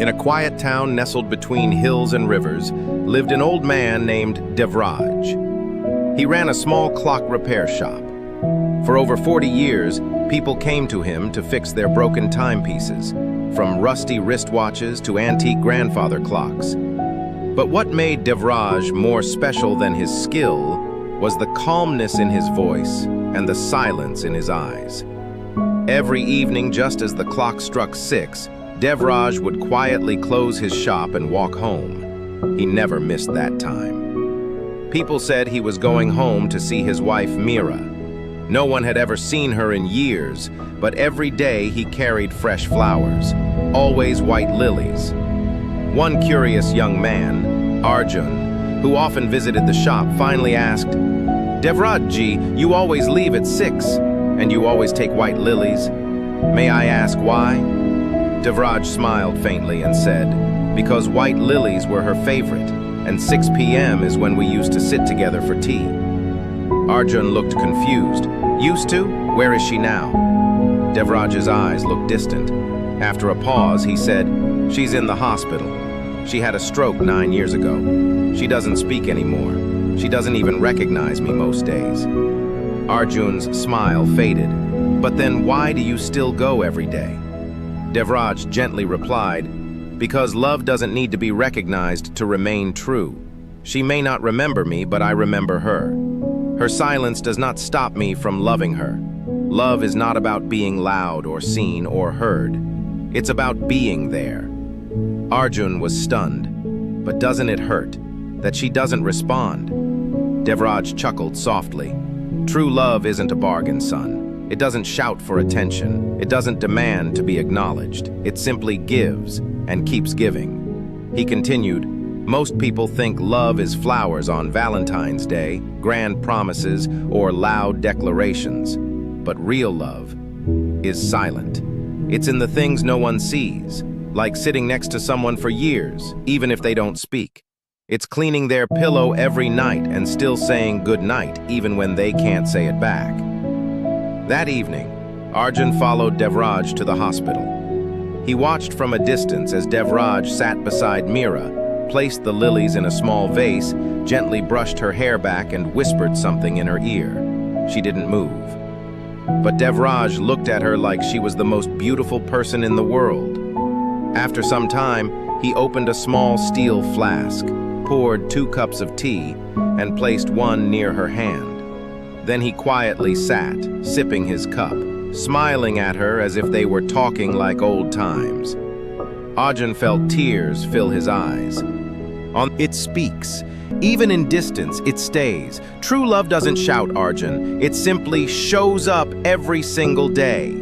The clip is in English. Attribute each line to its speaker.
Speaker 1: In a quiet town nestled between hills and rivers lived an old man named Devraj. He ran a small clock repair shop. For over 40 years, people came to him to fix their broken timepieces, from rusty wristwatches to antique grandfather clocks. But what made Devraj more special than his skill was the calmness in his voice and the silence in his eyes. Every evening, just as the clock struck 6, Devraj would quietly close his shop and walk home. He never missed that time. People said he was going home to see his wife Mira. No one had ever seen her in years, but every day he carried fresh flowers, always white lilies. One curious young man, Arjun, who often visited the shop, finally asked, "Devraj ji, you always leave at 6, and you always take white lilies. May I ask why?" Devraj smiled faintly and said, "Because white lilies were her favorite, and 6 p.m. is when we used to sit together for tea." Arjun looked confused. "Used to? Where is she now?" Devraj's eyes looked distant. After a pause, he said, "She's in the hospital. She had a stroke 9 years ago. She doesn't speak anymore. She doesn't even recognize me most days." Arjun's smile faded. "But then why do you still go every day?" Devraj gently replied, "Because love doesn't need to be recognized to remain true. She may not remember me, but I remember her. Her silence does not stop me from loving her. Love is not about being loud or seen or heard. It's about being there." Arjun was stunned. "But doesn't it hurt that she doesn't respond?" Devraj chuckled softly. "True love isn't a bargain, son. It doesn't shout for attention. It doesn't demand to be acknowledged. It simply gives and keeps giving." He continued, "Most people think love is flowers on Valentine's Day, grand promises, or loud declarations. But real love is silent. It's in the things no one sees, like sitting next to someone for years, even if they don't speak. It's cleaning their pillow every night and still saying good night, even when they can't say it back." That evening, Arjun followed Devraj to the hospital. He watched from a distance as Devraj sat beside Mira, placed the lilies in a small vase, gently brushed her hair back and whispered something in her ear. She didn't move. But Devraj looked at her like she was the most beautiful person in the world. After some time, he opened a small steel flask, poured 2 cups of tea, and placed one near her hand. Then he quietly sat, sipping his cup, smiling at her as if they were talking like old times. Arjun felt tears fill his eyes. It speaks. Even in distance, it stays. True love doesn't shout, Arjun. It simply shows up every single day.